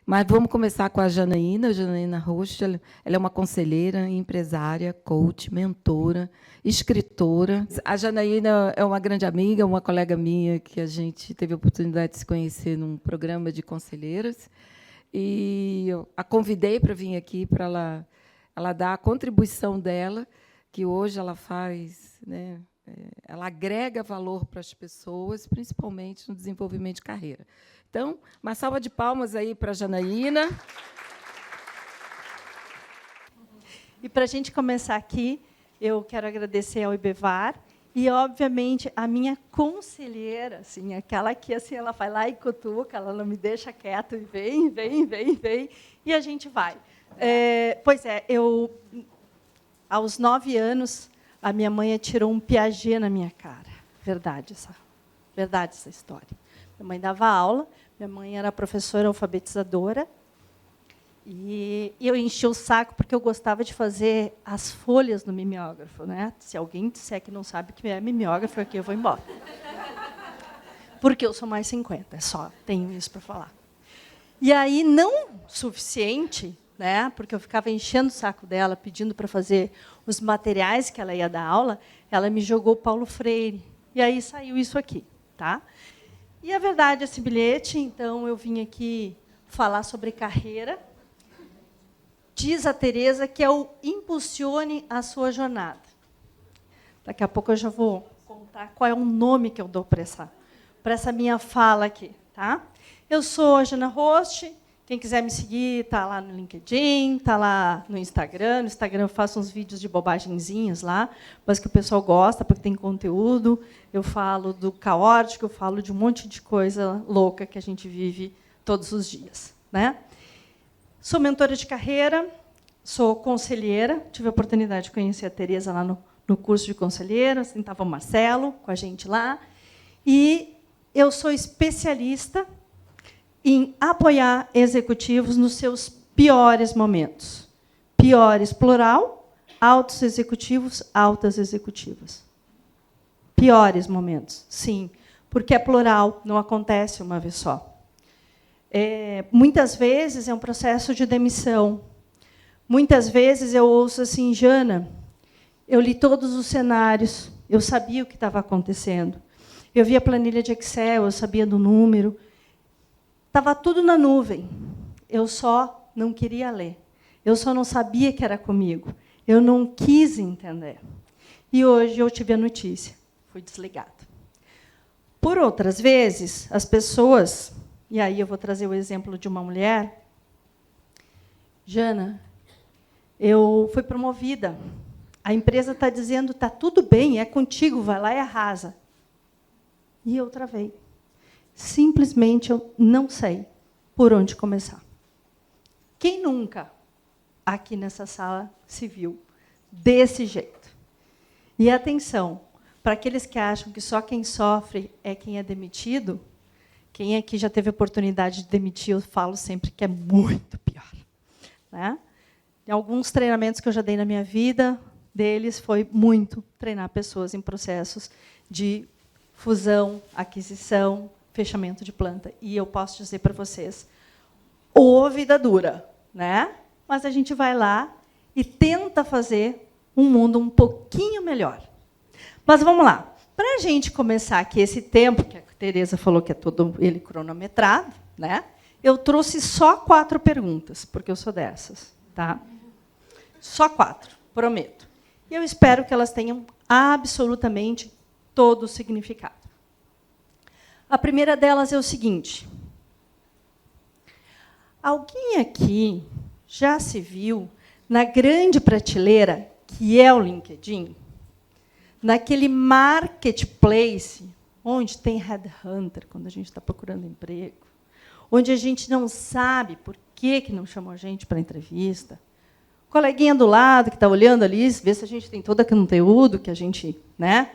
Mas vamos começar com a Janaína Rocha. Ela é uma conselheira, empresária, coach, mentora, escritora. A Janaína é uma grande amiga, uma colega minha que a gente teve a oportunidade de se conhecer num programa de conselheiras. E eu a convidei para vir aqui para ela dar a contribuição dela, que hoje ela faz, né, ela agrega valor para as pessoas, principalmente no desenvolvimento de carreira. Então, uma salva de palmas aí para a Janaína. E, para a gente começar aqui, eu quero agradecer ao IBEVAR e, obviamente, a minha conselheira, assim, aquela que assim, ela vai lá e cutuca, ela não me deixa quieto, e vem, e a gente vai. Pois é, aos 9 anos, a minha mãe atirou um Piaget na minha cara. Verdade essa história. Minha mãe dava aula, minha mãe era professora alfabetizadora, e eu enchi o saco porque eu gostava de fazer as folhas no mimeógrafo, né? Se alguém disser que não sabe o que é mimeógrafo, aqui eu vou embora. Porque eu sou mais 50, só tenho isso para falar. E aí, não suficiente, né? Porque eu ficava enchendo o saco dela, pedindo para fazer os materiais que ela ia dar aula, ela me jogou Paulo Freire. E aí saiu isso aqui, tá? E a verdade é esse bilhete, então eu vim aqui falar sobre carreira. Diz a Tereza que é o impulsione a sua jornada. Daqui a pouco eu já vou contar qual é o nome que eu dou para essa minha fala aqui, tá? Eu sou a Jana Roche. Quem quiser me seguir, está lá no LinkedIn, está lá no Instagram. No Instagram eu faço uns vídeos de bobagenzinhas lá, mas que o pessoal gosta, porque tem conteúdo. Eu falo do caótico, eu falo de um monte de coisa louca que a gente vive todos os dias, né? Sou mentora de carreira, sou conselheira. Tive a oportunidade de conhecer a Tereza lá no curso de conselheira, estava o Marcelo com a gente lá. E eu sou especialista em apoiar executivos nos seus piores momentos. Piores, plural, altos executivos, altas executivas. Piores momentos, sim, porque é plural, não acontece uma vez só. Muitas vezes é um processo de demissão. Muitas vezes eu ouço assim, Jana, eu li todos os cenários, eu sabia o que estava acontecendo. Eu vi a planilha de Excel, eu sabia do número. Estava tudo na nuvem. Eu só não queria ler. Eu só não sabia que era comigo. Eu não quis entender. E hoje eu tive a notícia. Fui desligado. Por outras vezes, as pessoas... E aí eu vou trazer o exemplo de uma mulher. Jana, eu fui promovida. A empresa está dizendo, está tudo bem, é contigo, vai lá e arrasa. E eu travei. Simplesmente eu não sei por onde começar. Quem nunca, aqui nessa sala, se viu desse jeito? E atenção, para aqueles que acham que só quem sofre é quem é demitido, quem aqui já teve a oportunidade de demitir, eu falo sempre que é muito pior, né? Em alguns treinamentos que eu já dei na minha vida, deles foi muito treinar pessoas em processos de fusão, aquisição, fechamento de planta. E eu posso dizer para vocês, ô vida dura, né? Mas a gente vai lá e tenta fazer um mundo um pouquinho melhor. Mas vamos lá. Para a gente começar aqui esse tempo, que a Tereza falou que é todo ele cronometrado, né? Eu trouxe só 4 perguntas, porque eu sou dessas, tá? Só 4, prometo. E eu espero que elas tenham absolutamente todo o significado. A primeira delas é o seguinte. Alguém aqui já se viu na grande prateleira que é o LinkedIn? Naquele marketplace, onde tem headhunter, quando a gente está procurando emprego, onde a gente não sabe por que não chamou a gente para a entrevista, o coleguinha do lado que está olhando ali, vê se a gente tem todo aquele conteúdo que a gente, né,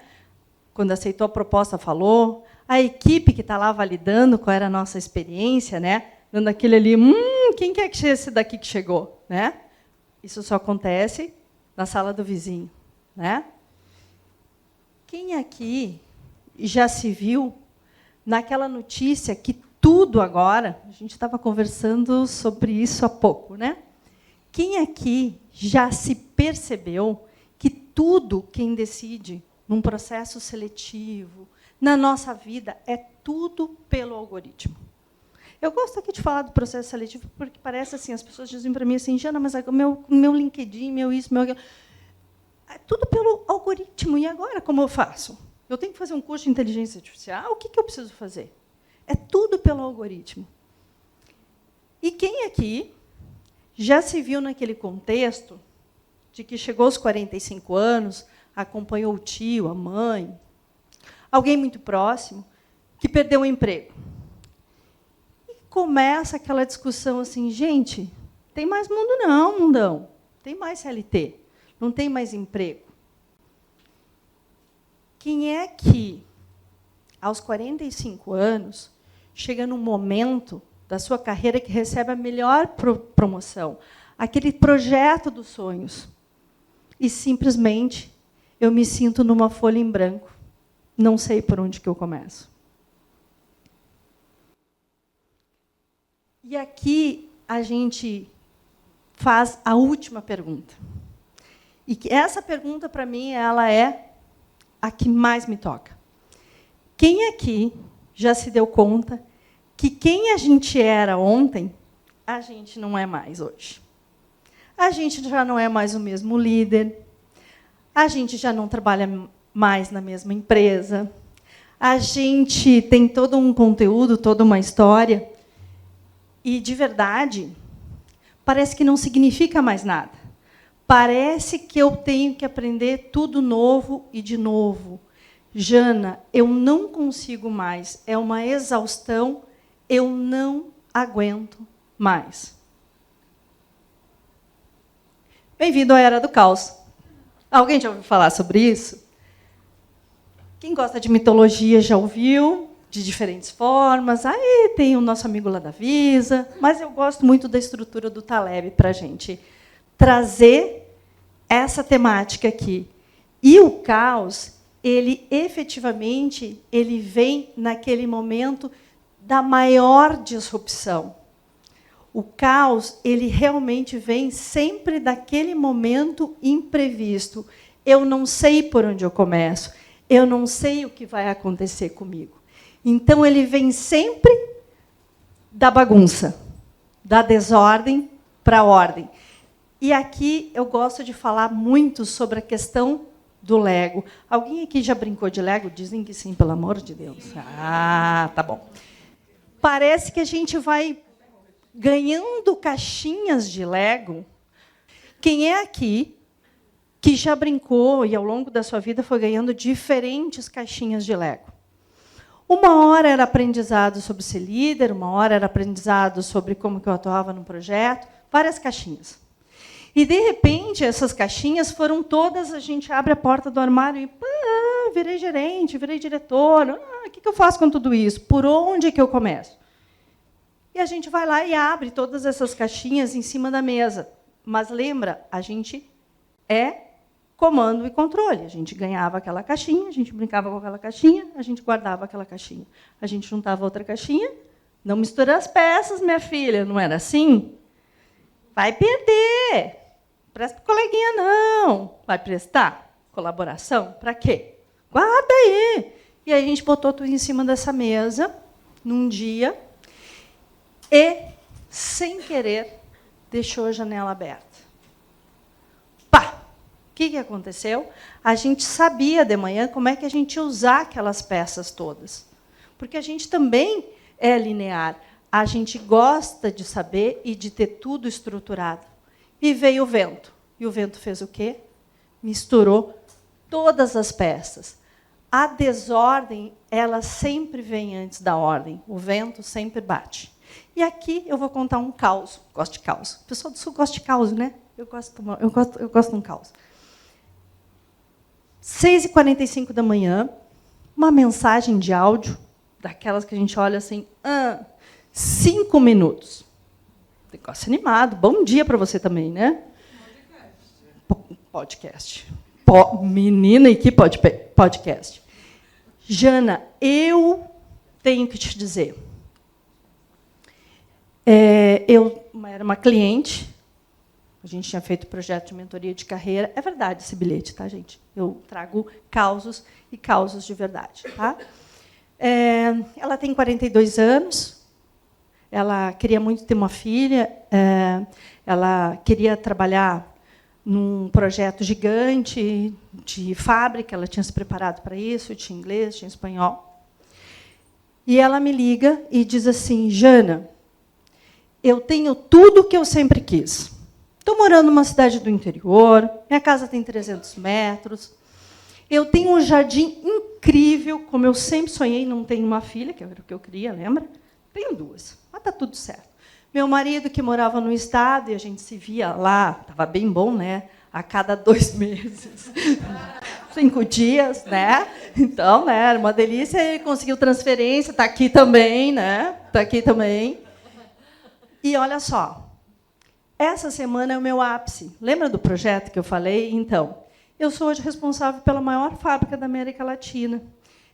quando aceitou a proposta, falou, a equipe que está lá validando qual era a nossa experiência, né, dando aquele ali, quem que é esse daqui que chegou? Né? Isso só acontece na sala do vizinho. Né? Quem aqui já se viu naquela notícia que tudo agora, a gente estava conversando sobre isso há pouco, né? Quem aqui já se percebeu que tudo quem decide num processo seletivo, na nossa vida, é tudo pelo algoritmo? Eu gosto aqui de falar do processo seletivo, porque parece assim, as pessoas dizem para mim assim, Jana, mas o meu LinkedIn, meu isso, meu aquilo, é tudo pelo algoritmo. E agora, como eu faço? Eu tenho que fazer um curso de inteligência artificial? O que eu preciso fazer? É tudo pelo algoritmo. E quem aqui já se viu naquele contexto de que chegou aos 45 anos, acompanhou o tio, a mãe, alguém muito próximo, que perdeu o emprego? E começa aquela discussão assim, gente, tem mais mundo não, mundão. Tem mais CLT, não tem mais emprego. Quem é que, aos 45 anos, chega num momento da sua carreira que recebe a melhor promoção, aquele projeto dos sonhos, e simplesmente eu me sinto numa folha em branco, não sei por onde que eu começo? E aqui a gente faz a última pergunta. E que essa pergunta, para mim, ela é a que mais me toca. Quem aqui já se deu conta que quem a gente era ontem, a gente não é mais hoje? A gente já não é mais o mesmo líder, a gente já não trabalha mais na mesma empresa, a gente tem todo um conteúdo, toda uma história, e, de verdade, parece que não significa mais nada. Parece que eu tenho que aprender tudo novo e de novo. Jana, eu não consigo mais, é uma exaustão, eu não aguento mais. Bem-vindo à Era do Caos. Alguém já ouviu falar sobre isso? Quem gosta de mitologia já ouviu, de diferentes formas. Aí tem o nosso amigo lá da Visa, mas eu gosto muito da estrutura do Taleb para a gente trazer essa temática aqui. E o caos, ele efetivamente ele vem naquele momento da maior disrupção. O caos, ele realmente vem sempre daquele momento imprevisto. Eu não sei por onde eu começo, eu não sei o que vai acontecer comigo. Então, ele vem sempre da bagunça, da desordem para a ordem. E aqui eu gosto de falar muito sobre a questão do Lego. Alguém aqui já brincou de Lego? Dizem que sim, pelo amor de Deus. Ah, tá bom. Parece que a gente vai ganhando caixinhas de Lego. Quem é aqui que já brincou e, ao longo da sua vida, foi ganhando diferentes caixinhas de Lego? Uma hora era aprendizado sobre ser líder, uma hora era aprendizado sobre como que eu atuava no projeto, várias caixinhas. E, de repente, essas caixinhas foram todas, a gente abre a porta do armário e virei gerente, virei diretor. O que eu faço com tudo isso? Por onde que eu começo? E a gente vai lá e abre todas essas caixinhas em cima da mesa. Mas lembra, a gente é comando e controle. A gente ganhava aquela caixinha, a gente brincava com aquela caixinha, a gente guardava aquela caixinha. A gente juntava outra caixinha. Não mistura as peças, minha filha. Não era assim? Vai perder. Presta para o coleguinha, não. Vai prestar? Colaboração? Para quê? Guarda aí. E aí a gente botou tudo em cima dessa mesa, num dia, e, sem querer, deixou a janela aberta. Pá! O que aconteceu? A gente sabia de manhã como é que a gente ia usar aquelas peças todas. Porque a gente também é linear. A gente gosta de saber e de ter tudo estruturado. E veio o vento. E o vento fez o quê? Misturou todas as peças. A desordem, ela sempre vem antes da ordem. O vento sempre bate. E aqui eu vou contar um caos. Gosto de caos. O pessoal do Sul gosta de caos, né? Eu gosto de um caos. 6h45 da manhã, uma mensagem de áudio, daquelas que a gente olha assim, 5 minutos. Negócio animado. Bom dia para você também, né? Podcast. Menina, e que podcast. Jana, eu tenho que te dizer, Eu era uma cliente, a gente tinha feito projeto de mentoria de carreira. É verdade esse bilhete, tá, gente? Eu trago causos e causos de verdade. Tá? Ela tem 42 anos, ela queria muito ter uma filha, ela queria trabalhar num projeto gigante de fábrica, ela tinha se preparado para isso, tinha inglês, tinha espanhol. E ela me liga e diz assim: Jana, eu tenho tudo o que eu sempre quis. Estou morando numa cidade do interior, minha casa tem 300 metros, eu tenho um jardim incrível, como eu sempre sonhei, não tenho uma filha, que era o que eu queria, lembra? Tenho 2, mas está tudo certo. Meu marido, que morava no estado, e a gente se via lá, estava bem bom, né? A cada 2 meses, 5 dias, né? Então, né, era uma delícia. Ele conseguiu transferência, está aqui também, né? Está aqui também. E olha só, essa semana é o meu ápice. Lembra do projeto que eu falei? Então, eu sou hoje responsável pela maior fábrica da América Latina.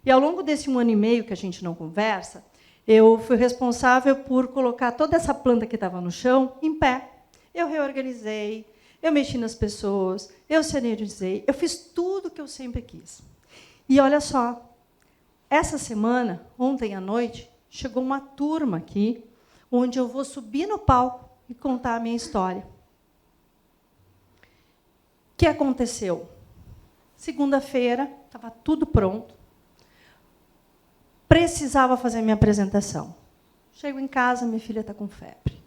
E, ao longo desse 1 ano e meio que a gente não conversa, eu fui responsável por colocar toda essa planta que estava no chão em pé. Eu reorganizei, eu mexi nas pessoas, eu sanitizei, eu fiz tudo o que eu sempre quis. E olha só, essa semana, ontem à noite, chegou uma turma aqui, onde eu vou subir no palco e contar a minha história. O que aconteceu? Segunda-feira, estava tudo pronto. Precisava fazer minha apresentação. Chego em casa, minha filha está com febre.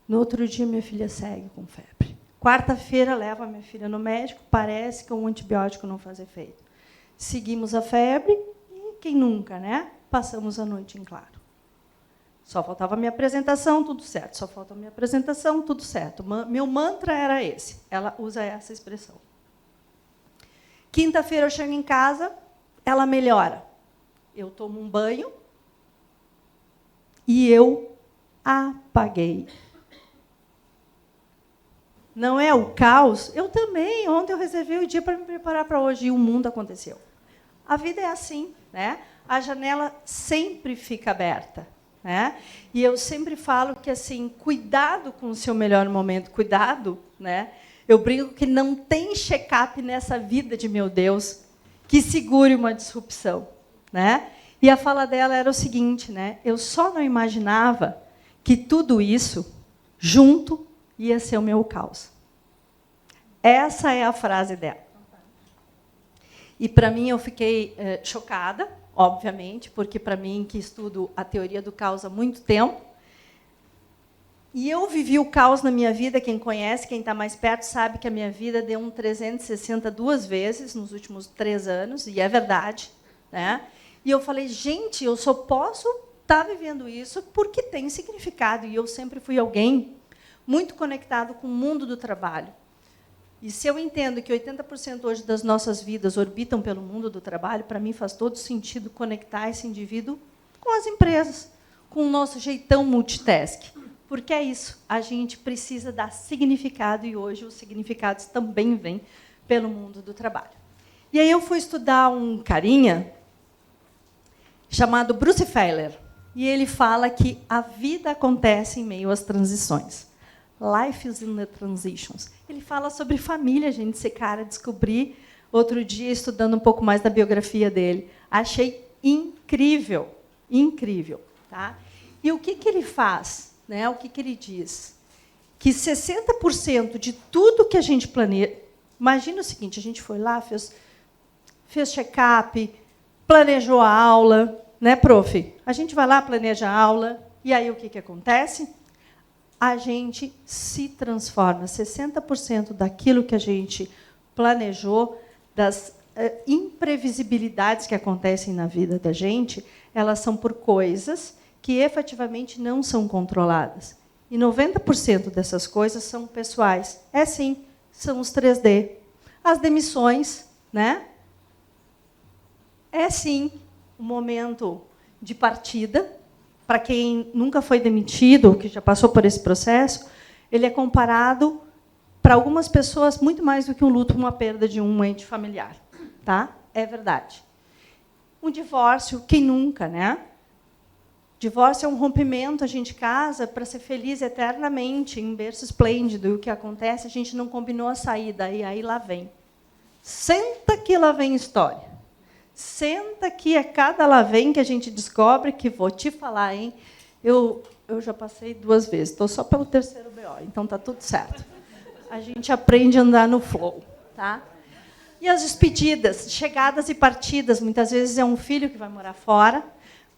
No outro dia, minha filha segue com febre. Quarta-feira, levo a minha filha no médico, parece que um antibiótico não faz efeito. Seguimos a febre e, quem nunca, né? Passamos a noite em claro. Só faltava a minha apresentação, tudo certo. Só falta a minha apresentação, tudo certo. Meu mantra era esse. Ela usa essa expressão. Quinta-feira, eu chego em casa, ela melhora. Eu tomo um banho e eu apaguei. Não é o caos? Eu também. Ontem eu reservei o dia para me preparar para hoje e o mundo aconteceu. A vida é assim, né? A janela sempre fica aberta, né? E eu sempre falo que assim, cuidado com o seu melhor momento, cuidado, né? Eu brinco que não tem check-up nessa vida de meu Deus que segure uma disrupção, né? E a fala dela era o seguinte, né? Eu só não imaginava que tudo isso junto ia ser o meu caos. Essa é a frase dela. E para mim eu fiquei chocada, obviamente, porque para mim que estudo a teoria do caos há muito tempo, e eu vivi o caos na minha vida. Quem conhece, quem está mais perto, sabe que a minha vida deu um 360 2 vezes nos últimos 3 anos, e é verdade, né? E eu falei, gente, eu só posso estar vivendo isso porque tem significado. E eu sempre fui alguém muito conectado com o mundo do trabalho. E se eu entendo que 80% hoje das nossas vidas orbitam pelo mundo do trabalho, para mim faz todo sentido conectar esse indivíduo com as empresas, com o nosso jeitão multitask. Porque é isso, a gente precisa dar significado, e hoje os significados também vêm pelo mundo do trabalho. E aí eu fui estudar um carinha chamado Bruce Feiler, e ele fala que a vida acontece em meio às transições. Life is in the transitions. Ele fala sobre família, gente. Esse cara descobri outro dia, estudando um pouco mais da biografia dele. Achei incrível, incrível. Tá? E o que ele faz? Né? O que ele diz? Que 60% de tudo que a gente planeja... Imagina o seguinte, a gente foi lá, fez check-up, planejou a aula, né, prof? A gente vai lá, planeja a aula, e aí o que acontece? A gente se transforma. 60% daquilo que a gente planejou, das imprevisibilidades que acontecem na vida da gente, elas são por coisas que efetivamente não são controladas. E 90% dessas coisas são pessoais. É sim, são os 3D. As demissões, né? É sim um momento de partida. Para quem nunca foi demitido, que já passou por esse processo, ele é comparado, para algumas pessoas, muito mais do que um luto, uma perda de um ente familiar. Tá? É verdade. Um divórcio, quem nunca, né? Divórcio é um rompimento, a gente casa para ser feliz eternamente, em berço esplêndido. E o que acontece, a gente não combinou a saída, e aí lá vem. Senta que lá vem história. Senta que a cada lá vem que a gente descobre que, vou te falar, hein? Eu já passei 2 vezes, estou só pelo 3º BO, então está tudo certo. A gente aprende a andar no flow. Tá? E as despedidas, chegadas e partidas, muitas vezes é um filho que vai morar fora,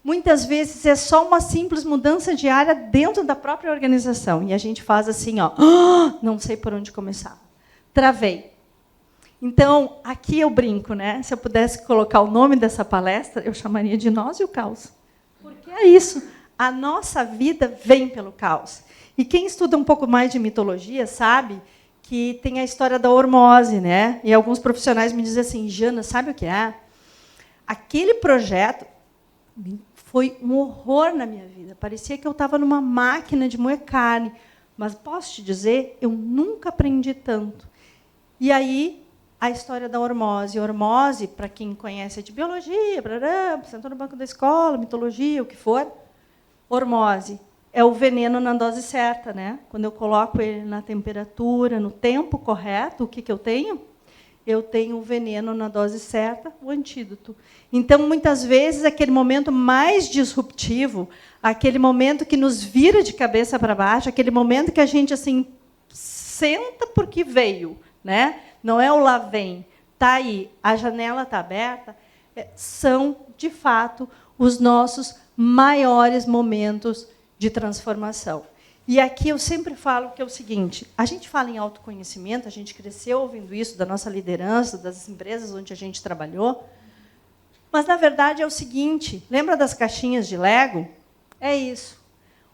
muitas vezes é só uma simples mudança de área dentro da própria organização. E a gente faz assim, ó, não sei por onde começar. Travei. Então, aqui eu brinco, né? Se eu pudesse colocar o nome dessa palestra, eu chamaria de Nós e o Caos. Porque é isso. A nossa vida vem pelo caos. E quem estuda um pouco mais de mitologia sabe que tem a história da hormose, né? E alguns profissionais me dizem assim, Jana, sabe o que é? Aquele projeto foi um horror na minha vida. Parecia que eu estava numa máquina de moer carne. Mas posso te dizer, eu nunca aprendi tanto. E aí, a história da hormose. Hormose, para quem conhece de biologia, sentou no banco da escola, mitologia, o que for, hormose é o veneno na dose certa, né? Quando eu coloco ele na temperatura, no tempo correto, o que eu tenho? Eu tenho o veneno na dose certa, o antídoto. Então, muitas vezes, aquele momento mais disruptivo, aquele momento que nos vira de cabeça para baixo, aquele momento que a gente assim senta porque veio, né? Não é o lá vem, está aí, a janela está aberta, são, de fato, os nossos maiores momentos de transformação. E aqui eu sempre falo que é o seguinte, a gente fala em autoconhecimento, a gente cresceu ouvindo isso da nossa liderança, das empresas onde a gente trabalhou, mas, na verdade, é o seguinte, lembra das caixinhas de Lego? É isso.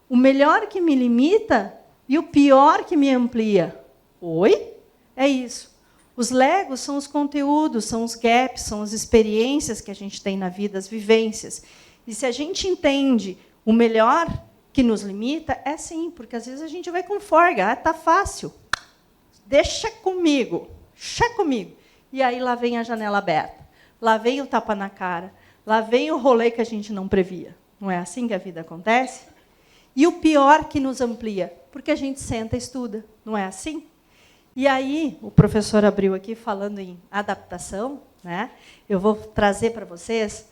O melhor que me limita e o pior que me amplia. Oi? É isso. Os Legos são os conteúdos, são os gaps, são as experiências que a gente tem na vida, as vivências. E se a gente entende o melhor que nos limita, é sim, porque às vezes a gente vai com forga, está fácil, deixa comigo, E aí lá vem a janela aberta, lá vem o tapa na cara, lá vem o rolê que a gente não previa. Não é assim que a vida acontece? E o pior que nos amplia, porque a gente senta e estuda, não é assim? E aí, o professor abriu aqui falando em adaptação, né? Eu vou trazer para vocês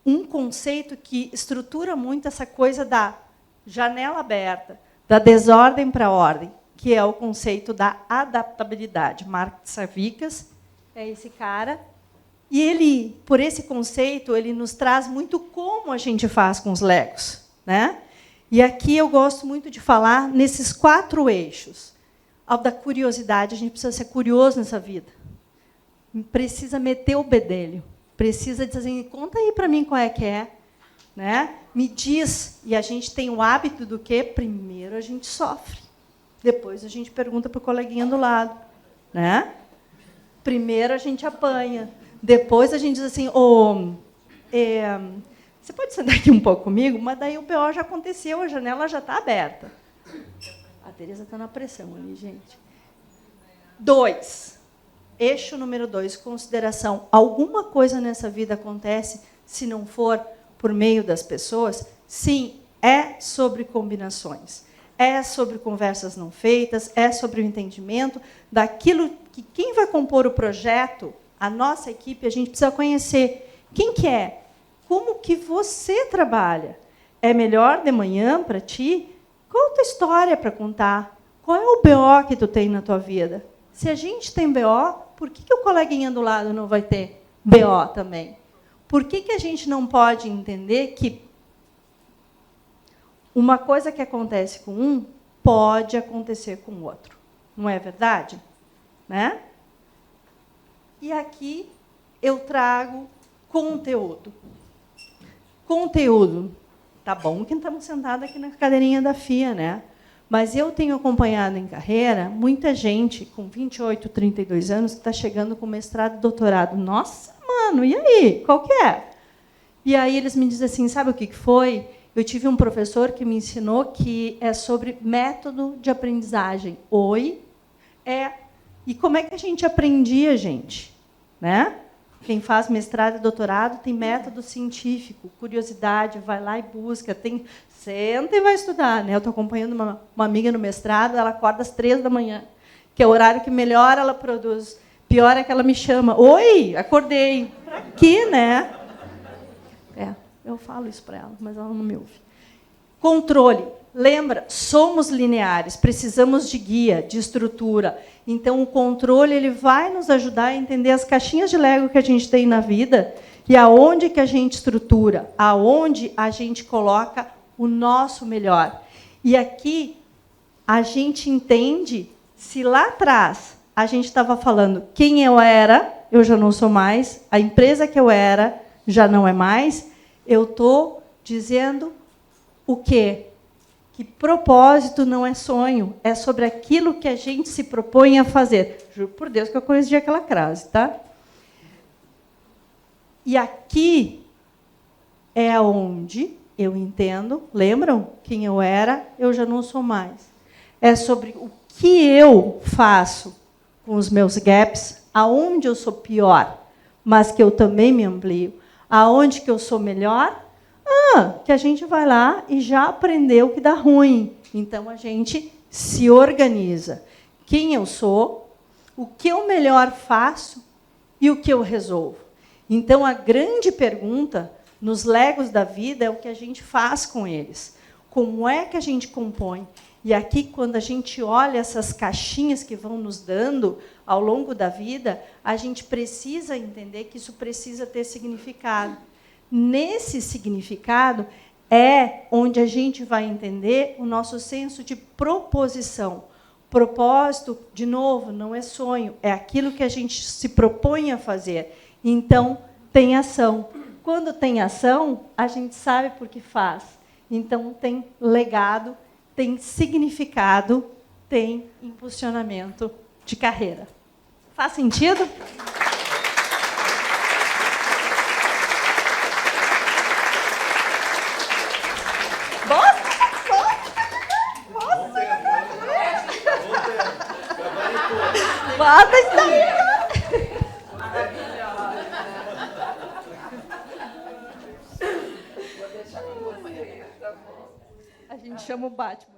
um conceito que estrutura muito essa coisa da janela aberta, da desordem para a ordem, que é o conceito da adaptabilidade. Mark Savickas é esse cara. E ele, por esse conceito, ele nos traz muito como a gente faz com os Legos, né? E aqui eu gosto muito de falar nesses 4 eixos. Ao da curiosidade, a gente precisa ser curioso nessa vida. Precisa meter o bedelho. Precisa dizer assim, conta aí para mim qual é que é. Né? Me diz. E a gente tem o hábito do quê? Primeiro a gente sofre. Depois a gente pergunta para o coleguinha do lado. Né? Primeiro a gente apanha. Depois a gente diz assim, você pode sentar aqui um pouco comigo? Mas daí o BO já aconteceu, a janela já está aberta. A Tereza está na pressão ali, gente. 2. Eixo número 2, consideração. Alguma coisa nessa vida acontece, se não for por meio das pessoas? Sim, é sobre combinações. É sobre conversas não feitas, é sobre o entendimento daquilo que quem vai compor o projeto, a nossa equipe, a gente precisa conhecer. Quem que é? Como que você trabalha? É melhor de manhã para ti? Qual a tua história para contar? Qual é o BO que tu tem na tua vida? Se a gente tem BO, por que o coleguinha do lado não vai ter BO também? Por que a gente não pode entender que uma coisa que acontece com um pode acontecer com o outro? Não é verdade? Né? E aqui eu trago conteúdo. Conteúdo. Tá bom que estamos sentados aqui na cadeirinha da FIA, né? Mas eu tenho acompanhado em carreira muita gente com 28, 32 anos que está chegando com mestrado e doutorado. Nossa, mano, e aí? Qual que é? E aí eles me dizem assim, sabe o que foi? Eu tive um professor que me ensinou que é sobre método de aprendizagem. Oi? E como é que a gente aprendia, gente? Né? Quem faz mestrado e doutorado tem método científico, curiosidade, vai lá e busca, senta e vai estudar. Né? Eu estou acompanhando uma amiga no mestrado, ela acorda às 3h, que é o horário que melhor ela produz. Pior é que ela me chama. Oi, acordei. Para quê, né? Eu falo isso para ela, mas ela não me ouve. Controle. Lembra, somos lineares, precisamos de guia, de estrutura. Então, o controle ele vai nos ajudar a entender as caixinhas de Lego que a gente tem na vida e aonde que a gente estrutura, aonde a gente coloca o nosso melhor. E aqui, a gente entende, se lá atrás a gente estava falando quem eu era, eu já não sou mais, a empresa que eu era já não é mais, eu estou dizendo o quê? Que propósito não é sonho, é sobre aquilo que a gente se propõe a fazer. Juro por Deus que eu conheci aquela crase, tá? E aqui é onde eu entendo, lembram? Quem eu era, eu já não sou mais. É sobre o que eu faço com os meus gaps, aonde eu sou pior, mas que eu também me amplio. Aonde que eu sou melhor, que a gente vai lá e já aprendeu que dá ruim. Então, a gente se organiza. Quem eu sou, o que eu melhor faço e o que eu resolvo. Então, a grande pergunta nos Legos da vida é o que a gente faz com eles. Como é que a gente compõe? E aqui, quando a gente olha essas caixinhas que vão nos dando ao longo da vida, a gente precisa entender que isso precisa ter significado. Nesse significado é onde a gente vai entender o nosso senso de proposição. Propósito, de novo, não é sonho, é aquilo que a gente se propõe a fazer. Então, tem ação. Quando tem ação, a gente sabe por que faz. Então, tem legado, tem significado, tem impulsionamento de carreira. Faz sentido? Bota isso aí. A gente chama o Batman.